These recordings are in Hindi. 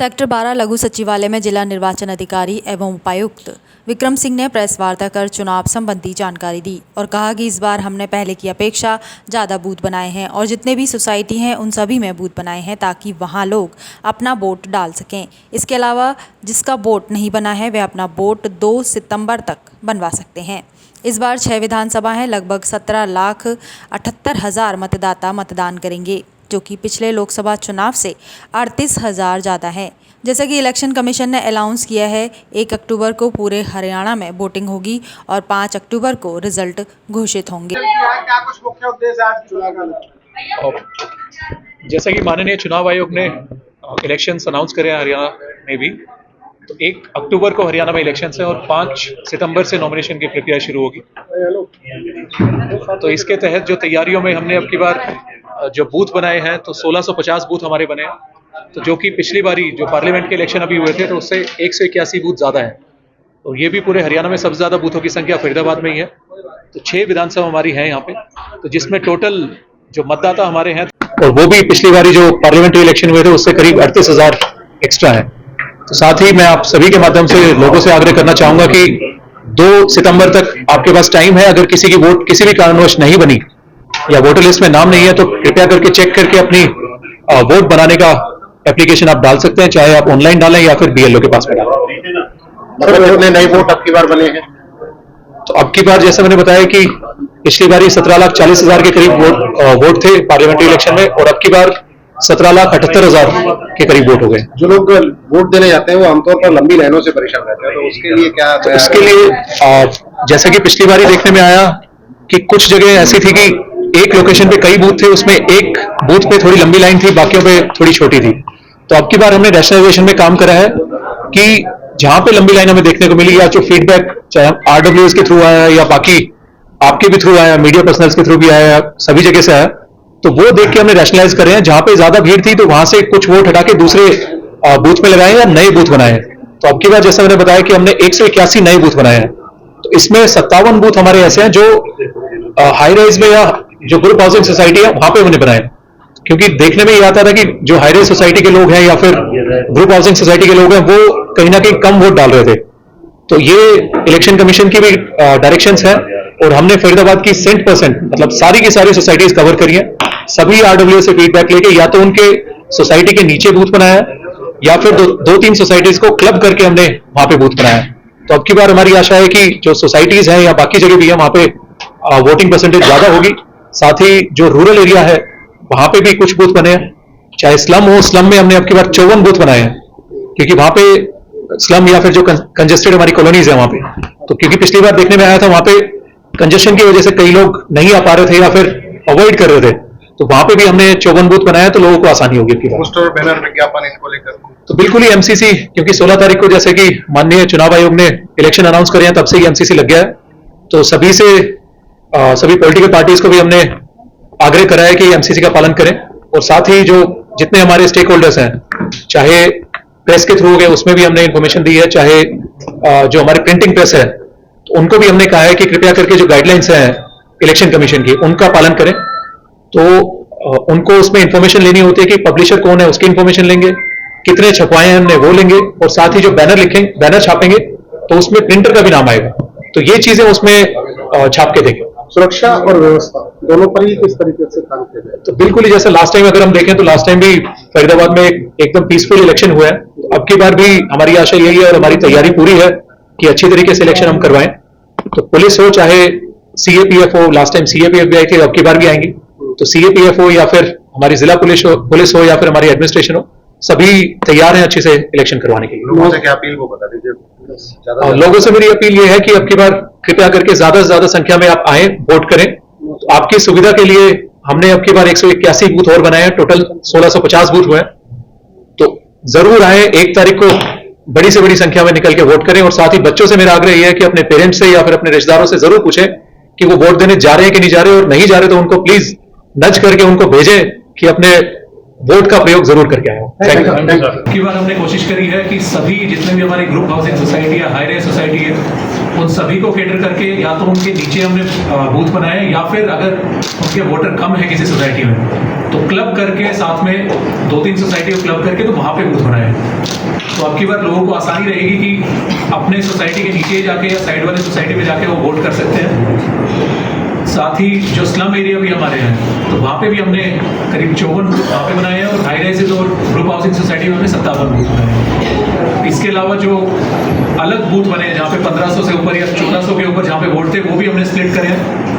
सेक्टर 12 लघु सचिवालय में जिला निर्वाचन अधिकारी एवं उपायुक्त विक्रम सिंह ने प्रेस वार्ता कर चुनाव संबंधी जानकारी दी और कहा कि इस बार हमने पहले की अपेक्षा ज़्यादा बूथ बनाए हैं और जितने भी सोसाइटी हैं उन सभी में बूथ बनाए हैं ताकि वहां लोग अपना वोट डाल सकें। इसके अलावा जिसका वोट नहीं बना है वह अपना वोट 2 सितंबर तक बनवा सकते हैं। इस बार 6 विधानसभा हैं, लगभग 17,78,000 मतदाता मतदान करेंगे, जो कि पिछले लोकसभा चुनाव से 38,000 ज़्यादा है। जैसा कि इलेक्शन कमीशन ने अनाउंस किया है, 1 अक्टूबर को पूरे हरियाणा में वोटिंग होगी और 5 अक्टूबर को रिजल्ट घोषित होंगे। जैसा कि माननीय चुनाव आयोग ने इलेक्शंस अनाउंस करे हैं हरियाणा में भी, तो 1 अक्टूबर को हरियाणा में इलेक्शंस है और 5 सितंबर से नॉमिनेशन की प्रक्रिया शुरू होगी। तो इसके तहत जो तैयारियों में हमने अब की बार जो बूथ बनाए हैं, तो 1650 बूथ हमारे बने हैं, तो जो कि पिछली बारी जो पार्लियामेंट के इलेक्शन अभी हुए थे तो उससे 181 बूथ ज़्यादा है। तो ये भी पूरे हरियाणा में सबसे ज़्यादा बूथों की संख्या फरीदाबाद में ही है। तो 6 विधानसभा हमारी है यहाँ पे, तो जिसमें टोटल जो मतदाता हमारे हैं, और वो भी पिछली बारी जो पार्लियामेंट्री इलेक्शन हुए थे उससे करीब 38,000 एक्स्ट्रा है। तो साथ ही मैं आप सभी के माध्यम से लोगों से आग्रह करना चाहूंगा कि 2 सितंबर तक आपके पास टाइम है। अगर किसी की वोट किसी भी कारणवश नहीं बनी या वोटर लिस्ट में नाम नहीं है तो कृपया करके चेक करके अपनी वोट बनाने का एप्लीकेशन आप डाल सकते हैं, चाहे आप ऑनलाइन डालें या फिर बीएलओ के पास में डालें। मतलब नए वोट अब की बार बने हैं, तो अब की बार जैसे मैंने बताया कि पिछली बार 17,40,000 के करीब वोट थे पार्लियामेंट्री इलेक्शन में, और अब की बार 17,78,000 के करीब वोट हो गए। जो लोग वोट देने जाते हैं वो आमतौर पर लंबी लाइनों से परेशान रहते हैं, तो उसके लिए क्या? तो इसके लिए जैसा कि पिछली बार देखने में आया कि कुछ जगह ऐसी थी कि एक लोकेशन पे कई बूथ थे, उसमें एक बूथ पे थोड़ी लंबी लाइन थी, बाकियों पे थोड़ी छोटी थी। तो अब की बार हमने रैशनलाइजेशन में काम करा है कि जहां पे लंबी लाइन हमें देखने को मिली या जो फीडबैक चाहे आरडब्ल्यूएस के थ्रू आया या बाकी आपके भी थ्रू आया, मीडिया पर्सनल्स के थ्रू भी आया, सभी जगह से आया, तो वो देख के हमने रैशनलाइज करे हैं। जहां पे ज्यादा भीड़ थी तो वहां से कुछ वोट हटा के दूसरे बूथ में लगाए या नए बूथ बनाए हैं। तो अब की बार जैसा मैंने बताया कि हमने 181 नए बूथ बनाए हैं। तो इसमें 57 बूथ हमारे ऐसे हैं जो हाई राइज में या जो ग्रुप हाउसिंग सोसाइटी है वहां पे हमने बनाए, क्योंकि देखने में ये आता था कि जो हाई राइज सोसाइटी के लोग हैं या फिर ग्रुप हाउसिंग सोसाइटी के लोग हैं वो कहीं ना कहीं कम वोट डाल रहे थे। तो ये इलेक्शन कमीशन की भी डायरेक्शंस है और हमने फरीदाबाद की 100% मतलब सारी की सारी सोसाइटीज कवर करी है। सभी आरडब्ल्यू से फीडबैक लेके या तो उनके सोसाइटी के नीचे बूथ बनाया या फिर 2-3 सोसाइटीज को क्लब करके हमने वहां पे बूथ बनाया। तो अब की बार हमारी आशा है कि जो सोसाइटीज हैं या बाकी जगह भी है वहां पे वोटिंग परसेंटेज ज्यादा होगी। साथ ही जो रूरल एरिया है वहां पे भी कुछ बूथ बने हैं, चाहे स्लम हो, स्लम में हमने अब की बार 54 बूथ बनाए हैं, क्योंकि वहां पे स्लम या फिर जो कंजेस्टेड हमारी कॉलोनीज है वहां पे, तो क्योंकि पिछली बार देखने में आया था वहां पे कंजेशन की वजह से कई लोग नहीं आ पा रहे थे या फिर अवॉइड कर रहे थे, तो वहां पे भी हमने 54 बूथ बनाया तो लोगों को आसानी होगी। पोस्टर, बैनर, विज्ञापन इनको लेकर तो बिल्कुल ही एमसीसी, क्योंकि 16 तारीख को जैसे कि माननीय चुनाव आयोग ने इलेक्शन अनाउंस करे हैं तब से ही एमसीसी लग गया है। तो सभी से सभी पॉलिटिकल पार्टीज को भी हमने आग्रह करा है कि एमसीसी का पालन करें, और साथ ही जो जितने हमारे स्टेक होल्डर्स हैं, चाहे प्रेस के थ्रू हो गए उसमें भी हमने इन्फॉर्मेशन दी है, चाहे जो हमारी प्रिंटिंग प्रेस है तो उनको भी हमने कहा है कि कृपया करके जो गाइडलाइंस हैं इलेक्शन कमीशन की उनका पालन करें। तो उनको उसमें इन्फॉर्मेशन लेनी होती है कि पब्लिशर कौन है उसकी इन्फॉर्मेशन लेंगे, कितने छपवाए हैं हमने वो लेंगे, और साथ ही जो बैनर छापेंगे तो उसमें प्रिंटर का भी नाम आएगा, तो ये चीजें उसमें छाप के देंगे। सुरक्षा और व्यवस्था दोनों पर ही किस तरीके से काम किया जाए? तो बिल्कुल ही जैसे लास्ट टाइम अगर हम देखें तो लास्ट टाइम भी फरीदाबाद में एकदम पीसफुल इलेक्शन हुआ है। अब की बार भी हमारी आशा यही है और हमारी तैयारी पूरी है कि अच्छी तरीके से इलेक्शन हम करवाएं। तो पुलिस हो चाहे सीएपीएफ हो, लास्ट टाइम सीएपीएफ भी आई थी, अब की बार भी आएंगी, तो सीएपीएफ हो या फिर हमारी जिला पुलिस हो या फिर हमारी एडमिनिस्ट्रेशन हो, सभी तैयार हैं अच्छे से इलेक्शन करवाने के लिए। लोगों से क्या अपील वो बता दीजिए। लोगों से मेरी अपील ये है कि अब की बार कृपया करके ज्यादा से ज्यादा संख्या में आप आए, वोट करें। तो आपकी सुविधा के लिए हमने अब की बार 181 बूथ और बनाए हैं, टोटल 1650 बूथ हुए हैं। तो जरूर आए, 1 तारीख को बड़ी से बड़ी संख्या में निकल के वोट करें, और साथ ही बच्चों से मेरा आग्रह यह है कि अपने पेरेंट्स से या फिर अपने रिश्तेदारों से जरूर पूछें कि वो वोट देने जा रहे हैं कि नहीं जा रहे, और नहीं जा रहे तो उनको प्लीज नज करके उनको भेजें कि अपने वोट का प्रयोग जरूर करके आए। की बार हमने कोशिश करी है कि सभी जितने भी हमारी ग्रुप हाउसिंग सोसाइटी या हाई राइज सोसाइटी है उन सभी को कैटर करके या तो उनके नीचे हमने बूथ बनाए, या फिर अगर उनके वोटर कम है किसी सोसाइटी में तो क्लब करके साथ में 2-3 सोसाइटी को क्लब करके तो वहाँ पे बूथ बनाए। तो अब की बार लोगों को आसानी रहेगी कि अपने सोसाइटी के नीचे जाके या साइड वाले सोसाइटी में जाके वो वोट कर सकते हैं। साथ ही जो स्लम एरिया भी हमारे हैं तो वहाँ पे भी हमने करीब 54 बूथ वहाँ पे बनाए हैं, और हाई राइजेज और ग्रुप हाउसिंग सोसाइटी में हमने 57 बूथ बनाए हैं। इसके अलावा जो अलग बूथ बने हैं जहाँ पे 1500 से ऊपर या 1400 के ऊपर जहाँ पे वोट थे वो भी हमने स्प्लिट करे हैं।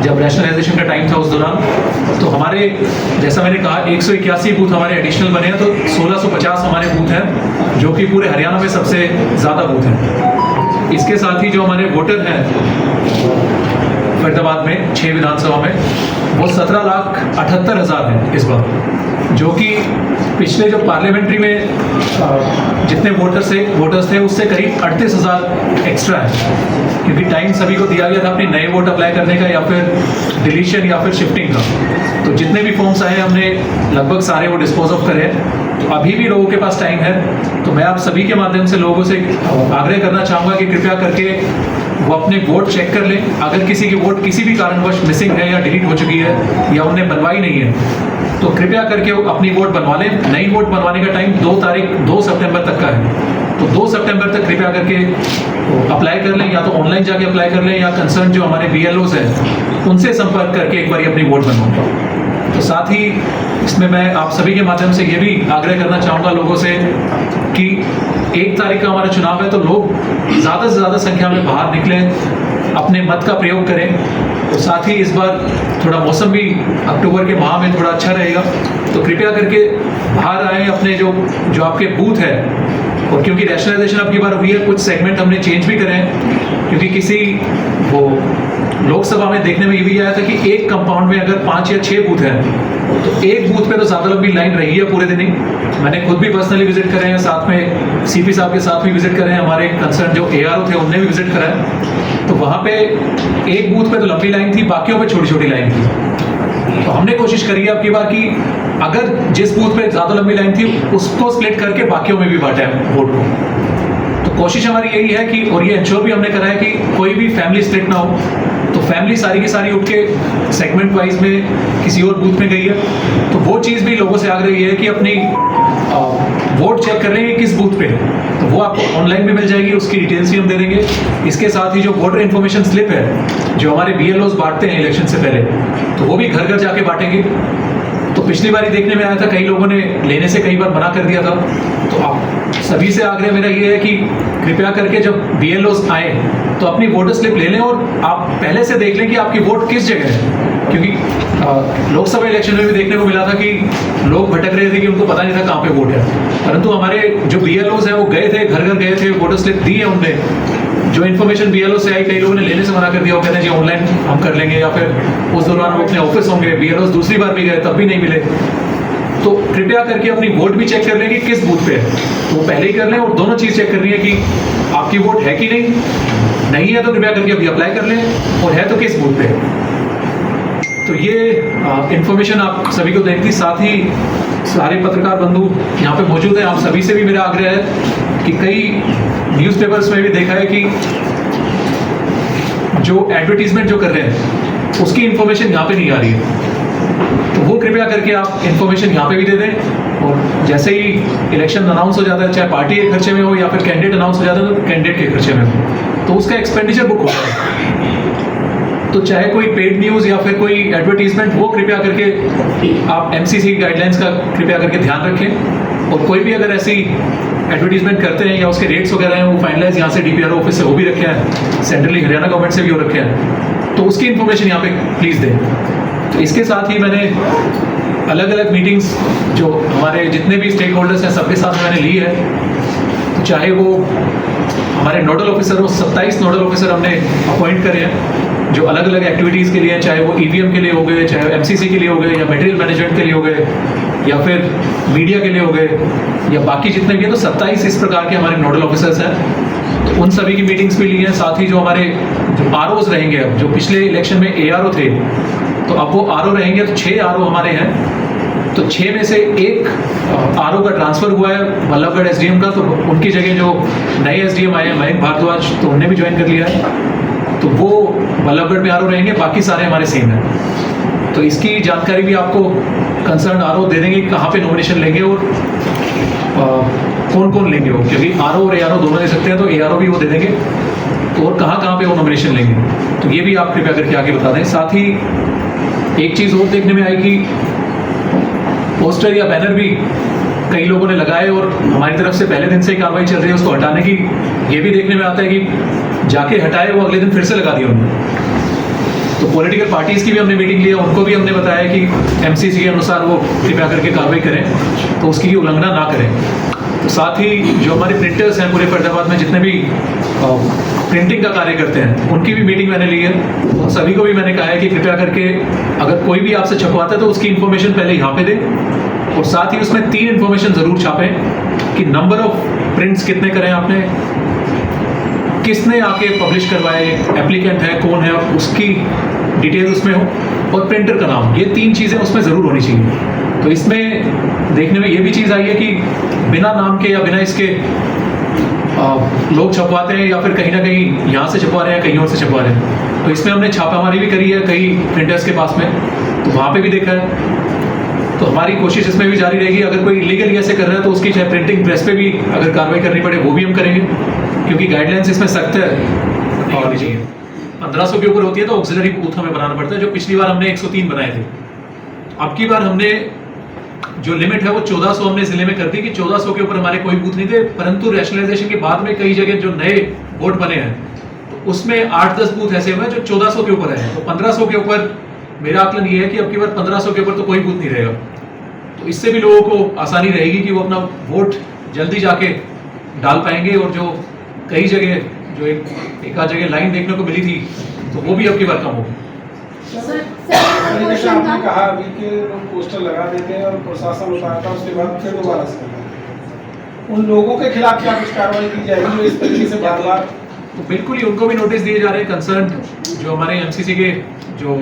जब रैशनलाइजेशन का टाइम था उस दौरान तो हमारे, जैसा मैंने कहा, 181 बूथ हमारे एडिशनल बने हैं, तो 1650 हमारे बूथ हैं जो कि पूरे हरियाणा में सबसे ज़्यादा बूथ हैं। इसके साथ ही जो हमारे वोटर हैं फरीदाबाद में 6 विधानसभा में वो 17,78,000 हैं इस बार, जो कि पिछले जो पार्लियामेंट्री में जितने वोटर्स थे उससे करीब 38,000 एक्स्ट्रा है, क्योंकि टाइम सभी को दिया गया था अपने नए वोट अप्लाई करने का या फिर डिलीशन या फिर शिफ्टिंग का। तो जितने भी फॉर्म्स आए हमने लगभग सारे वो डिस्पोज ऑफ करे हैं। तो अभी भी लोगों के पास टाइम है, तो मैं आप सभी के माध्यम से लोगों से आग्रह करना चाहूँगा कि कृपया करके वो अपने वोट चेक कर लें। अगर किसी की वोट किसी भी कारणवश मिसिंग है या डिलीट हो चुकी है या उन्हें बनवाई नहीं है तो कृपया करके वो अपनी वोट बनवा लें। नई वोट बनवाने का टाइम 2 सितंबर तक का है, तो 2 सितंबर तक कृपया करके अप्लाई कर लें, या तो ऑनलाइन जाके अप्लाई कर लें या कंसर्न जो हमारे BLOs हैं उनसे संपर्क करके एक बार अपनी वोट बनवाएं। तो साथ ही इसमें मैं आप सभी के माध्यम से ये भी आग्रह करना चाहूँगा लोगों से कि 1 तारीख का हमारा चुनाव है, तो लोग ज़्यादा से ज़्यादा संख्या में बाहर निकलें, अपने मत का प्रयोग करें। तो साथ ही इस बार थोड़ा मौसम भी अक्टूबर के माह में थोड़ा अच्छा रहेगा, तो कृपया करके बाहर आएँ अपने जो आपके बूथ है। और क्योंकि रैशनलाइजेशन अब की बार हुई है, कुछ सेगमेंट हमने चेंज भी करे हैं, क्योंकि किसी वो लोकसभा में देखने में ये भी आया था कि एक कंपाउंड में अगर 5 या 6 बूथ हैं तो एक बूथ पे तो ज़्यादा लंबी लाइन रही है पूरे दिन ही। मैंने खुद भी पर्सनली विजिट करे हैं, साथ में CP साहब के साथ भी विजिट करे हैं, हमारे कंसर्न जो ARO थे उनने भी विजिट करा है। तो वहाँ पे एक बूथ पे तो लंबी लाइन थी, बाकियों पे छोटी छोटी लाइन थी। तो हमने कोशिश करी है अब की बार कि अगर जिस बूथ पे ज़्यादा लंबी लाइन थी उसको स्प्लिट करके बाकियों में भी बांटा है वोट को। तो कोशिश हमारी यही है कि, और ये इंश्योर भी हमने करा है कि कोई भी फैमिली स्प्लिट ना हो। तो फैमिली सारी की सारी उठ के सेगमेंट वाइज में किसी और बूथ में गई है, तो वो चीज़ भी लोगों से आग्रह ये है कि अपनी वोट चेक कर लेंगे किस बूथ पे, तो वो आपको ऑनलाइन भी मिल जाएगी, उसकी डिटेल्स भी हम दे देंगे। इसके साथ ही जो वोटर इन्फॉर्मेशन स्लिप है जो हमारे BLOs बांटते हैं इलेक्शन से पहले, तो वो भी घर घर जाके बांटेंगे। तो पिछली बार ही देखने में आया था कई लोगों ने लेने से कई बार मना कर दिया था। तो आप सभी से आग्रह मेरा ये है कि कृपया करके जब BLOs आए तो अपनी वोटर स्लिप ले लें, और आप पहले से देख लें कि आपकी वोट किस जगह है। क्योंकि लोकसभा इलेक्शन में भी देखने को मिला था कि लोग भटक रहे थे कि उनको पता नहीं था कहाँ पे वोट है, परंतु हमारे जो BLOs हैं वो गए थे, घर घर गए थे, वोटर स्लिप दी है उनने। जो इन्फॉर्मेशन BLO से आई, कई लोगों ने लेने से मना कर दिया, वो कहते हैं जी ऑनलाइन हम कर लेंगे, या फिर उस दौरान वो अपने ऑफिस होंगे। BLOs दूसरी बार भी गए तब भी नहीं मिले। तो कृपया करके अपनी वोट भी चेक कर लें कि किस बूथ पे है, तो पहले ही कर लें। और दोनों चीज़ चेक करनी है कि आपकी वोट है कि नहीं है, तो कृपया करके अभी अप्लाई कर लें, और है तो किस बूथ पे। तो ये इन्फॉर्मेशन आप सभी को देनी थी। साथ ही सारे पत्रकार बंधु यहाँ पे मौजूद हैं, आप सभी से भी मेरा आग्रह है कि कई न्यूज़पेपर्स में भी देखा है कि जो एडवर्टीजमेंट जो कर रहे हैं उसकी इन्फॉर्मेशन यहाँ पे नहीं आ रही है, तो वो कृपया करके आप इन्फॉर्मेशन यहाँ पे भी दे दें। और जैसे ही इलेक्शन अनाउंस हो जाता है, चाहे पार्टी के खर्चे में हो या फिर कैंडिडेट अनाउंस हो जाता है तो कैंडिडेट के खर्चे में हो, तो उसका एक्सपेंडिचर बुक होता है। तो चाहे कोई पेड न्यूज़ या फिर कोई एडवर्टीजमेंट, वो कृपया करके आप MCC गाइडलाइंस का कृपया करके ध्यान रखें। और कोई भी अगर ऐसी एडवर्टीजमेंट करते हैं या उसके रेट्स वगैरह हैं वो फाइनलाइज यहाँ से DPRO ऑफिस से वो भी रखे हैं, सेंट्रली हरियाणा गवर्नमेंट से भी हो रखे हैं, तो उसकी इन्फॉर्मेशन यहाँ पे प्लीज़ दें। तो इसके साथ ही मैंने अलग अलग मीटिंग्स जो हमारे जितने भी स्टेक होल्डर्स हैं सबके साथ मैंने ली है। तो चाहे वो हमारे नोडल ऑफिसर हो, 27 नोडल ऑफिसर हमने अपॉइंट करे हैं जो अलग अलग एक्टिविटीज़ के लिए, चाहे वो EVM के लिए हो गए, चाहे MCC के लिए हो गए, या मटेरियल मैनेजमेंट के लिए हो गए, या फिर मीडिया के लिए हो गए, या बाकी जितने भी हैं। तो 27 इस प्रकार के हमारे नोडल ऑफिसर्स हैं, तो उन सभी की मीटिंग्स भी ली हैं। साथ ही जो हमारे जो ROs रहेंगे, अब जो पिछले इलेक्शन में ARO थे तो अब वो RO रहेंगे, तो 6 RO हमारे हैं। तो 6 में से एक आरओ का ट्रांसफ़र हुआ है बल्लभगढ़ एसडीएम का, तो उनकी जगह जो नए एसडीएम आए हैं मयंक भारद्वाज, तो उन्होंने भी ज्वाइन कर लिया है। तो वो बल्लभगढ़ में आरओ रहेंगे, बाकी सारे हमारे सेम हैं। तो इसकी जानकारी भी आपको कंसर्न आरओ दे देंगे कि कहाँ पे नॉमिनेशन लेंगे और कौन कौन लेंगे वो, क्योंकि आरओ और एआरओ दोनों दे सकते हैं, तो एआरओ भी वो दे देंगे। तो और कहाँ पे वो नॉमिनेशन लेंगे, तो ये भी आप कृपया करके आगे बता दें। साथ ही एक चीज़ और देखने में आई कि पोस्टर या बैनर भी कई लोगों ने लगाए और हमारी तरफ से पहले दिन से ही कार्रवाई चल रही है उसको हटाने की। ये भी देखने में आता है कि जाके हटाए वो अगले दिन फिर से लगा दिया उन्होंने। तो पॉलिटिकल पार्टीज़ की भी हमने मीटिंग ली है, उनको भी हमने बताया कि एमसीसी के अनुसार वो कृपया करके कार्रवाई करें, तो उसकी उल्लंघना ना करें। तो साथ ही जो हमारे प्रिंटर्स हैं पूरे फरीदाबाद में, जितने भी प्रिंटिंग का कार्य करते हैं, उनकी भी मीटिंग मैंने ली है। उन सभी को भी मैंने कहा है कि कृपया करके अगर कोई भी आपसे छपवाता है तो उसकी इन्फॉर्मेशन पहले यहाँ पे दें, और साथ ही उसमें 3 इन्फॉर्मेशन ज़रूर छापें कि नंबर ऑफ प्रिंट्स कितने करें आपने, किसने आके पब्लिश करवाए, एप्लीकेंट है कौन है, उसकी डिटेल उसमें हो, और प्रिंटर का नाम। ये 3 चीज़ें उसमें ज़रूर होनी चाहिए। तो इसमें देखने में ये भी चीज़ आई है कि बिना नाम के या बिना इसके लोग छपवाते हैं, या फिर कहीं ना कहीं यहाँ से छपवा रहे हैं, कहीं और से छपवा रहे हैं। तो इसमें हमने छापामारी भी करी है कई प्रिंटर्स के पास में, तो वहाँ पे भी देखा है। तो हमारी कोशिश इसमें भी जारी रहेगी। अगर कोई इलीगली ऐसे कर रहा है तो उसकी चाहे प्रिंटिंग प्रेस पे भी अगर कार्रवाई करनी पड़े वो भी हम करेंगे, क्योंकि गाइडलाइंस इसमें सख्त है। और 1500 के ऊपर होती है तो ऑक्सिलरी बूथ हमें बनाना पड़ता है, जो पिछली बार हमने 103 बनाए थे। अब की बार हमने जो लिमिट है वो 1400 हमने जिले में कर दी कि 1400 के ऊपर हमारे कोई बूथ नहीं थे, परंतु रैशनलाइजेशन के बाद में कई जगह जो नए बोर्ड बने हैं तो उसमें 8-10 बूथ ऐसे हुए हैं जो 1400 के ऊपर है। तो 1500 के ऊपर मेरा आकलन ये है कि अब की बार 1500 के ऊपर तो कोई बूथ नहीं रहेगा। तो इससे भी लोगों को आसानी रहेगी कि वो अपना वोट जल्दी जाके डाल पाएंगे, और जो कई जगह जो एक आध जगह लाइन देखने को मिली थी तो वो भी अब की बार कम होगी। जैसे आपने कहा अभी के लोग पोस्टर लगा देते हैं और प्रशासन उतारता है, उसके बाद फिर दोबारा से करता है। उन लोगों के खिलाफ क्या कुछ कार्रवाई की जाएगी जो इस तरीके से बार बार? तो बिल्कुल ही उनको भी नोटिस दिए जा रहे हैं। कंसर्न जो हमारे एमसीसी के जो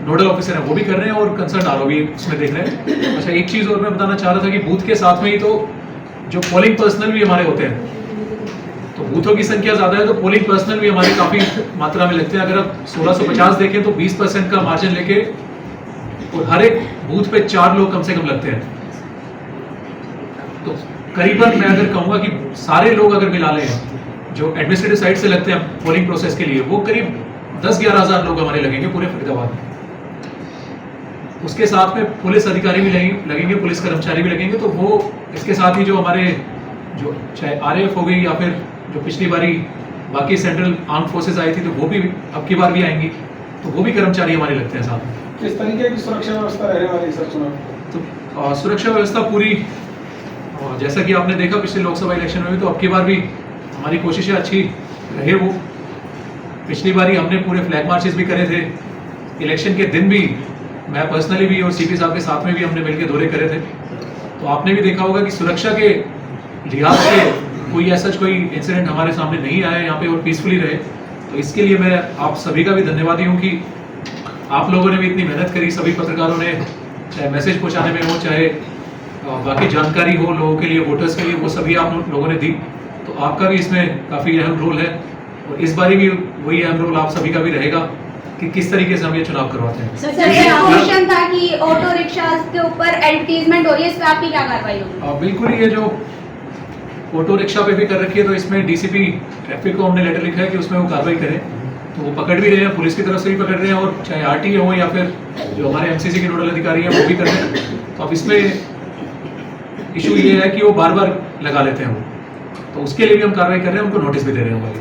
नोडल ऑफिसर हैं वो भी कर रहे हैं, और कंसर्न आरओ भी उसमें देख रहे हैं। अच्छा, एक चीज़ और मैं बताना चाह रहा था कि बूथ के साथ में ही तो जो पोलिंग पर्सनल भी हमारे होते हैं, तो बूथों की संख्या ज़्यादा है तो पोलिंग पर्सनल भी हमारे काफ़ी मात्रा में लगते हैं। अगर आप 1650 देखें तो 20% का मार्जिन लेके, और हर एक बूथ पे 4 लोग कम से कम लगते हैं। तो करीबन मैं अगर कहूँगा कि सारे लोग अगर मिला लें जो एडमिनिस्ट्रेटिव साइड से लगते हैं पोलिंग प्रोसेस के लिए, वो करीब 10-11 हज़ार लोग हमारे लगेंगे पूरे फरीदाबाद में। उसके साथ में पुलिस अधिकारी भी लगेंगे, पुलिस कर्मचारी भी लगेंगे। तो वो इसके साथ ही जो हमारे जो चाहे आरएएफ हो गई या फिर जो पिछली बारी बाकी सेंट्रल आर्म फोर्सेस आई थी तो वो भी अब की बार भी आएंगी, तो वो भी कर्मचारी हमारे लगते हैं साथ में। किस तरीके की सुरक्षा व्यवस्था रहने वाली सर चुनाव? तो सुरक्षा व्यवस्था पूरी, जैसा कि आपने देखा पिछले लोकसभा इलेक्शन में भी, तो अब की बार भी हमारी कोशिशें अच्छी रहे। वो पिछली बारी हमने पूरे फ्लैग मार्चेस भी करे थे, इलेक्शन के दिन भी मैं पर्सनली भी और सीपी साहब के साथ में भी हमने मिलकर दौरे करे थे। तो आपने भी देखा होगा कि सुरक्षा के लिहाज से कोई ऐसा कोई इंसिडेंट हमारे सामने नहीं आया यहाँ पे, और पीसफुली रहे। तो इसके लिए मैं आप सभी का भी धन्यवादी हूँ कि आप लोगों ने भी इतनी मेहनत करी, सभी पत्रकारों ने, चाहे मैसेज पहुँचाने में हो, चाहे बाकी जानकारी हो लोगों के लिए, वोटर्स के लिए, वो सभी आप लोगों ने दी। तो आपका भी इसमें काफ़ी अहम रोल है, और इस बारी भी वही अहम रोल आप सभी का भी रहेगा कि किस तरीके से हम ये चुनाव करवाते हैं। सर, ये क्वेश्चन था कि ऑटो रिक्शा के ऊपर एडवर्टीजमेंट हो रही है, इस पे आपकी क्या कार्रवाई होगी? बिल्कुल, ये जो ऑटो रिक्शा पे भी कर रखी है, तो इसमें डीसीपी ट्रैफिक को हमने लेटर लिखा है कि उसमें वो कार्रवाई करें। तो वो पकड़ भी रहे हैं, पुलिस की तरफ से भी पकड़ रहे हैं, और चाहे आरटीए हो या फिर जो हमारे एमसीसी के नोडल अधिकारी हैं वो भी कर रहे हैं। तो अब इसमें इशू ये है कि वो बार बार लगा लेते हैं वो, तो उसके लिए भी हम कार्रवाई कर रहे हैं, उनको नोटिस भी दे रहे हैं हमारे।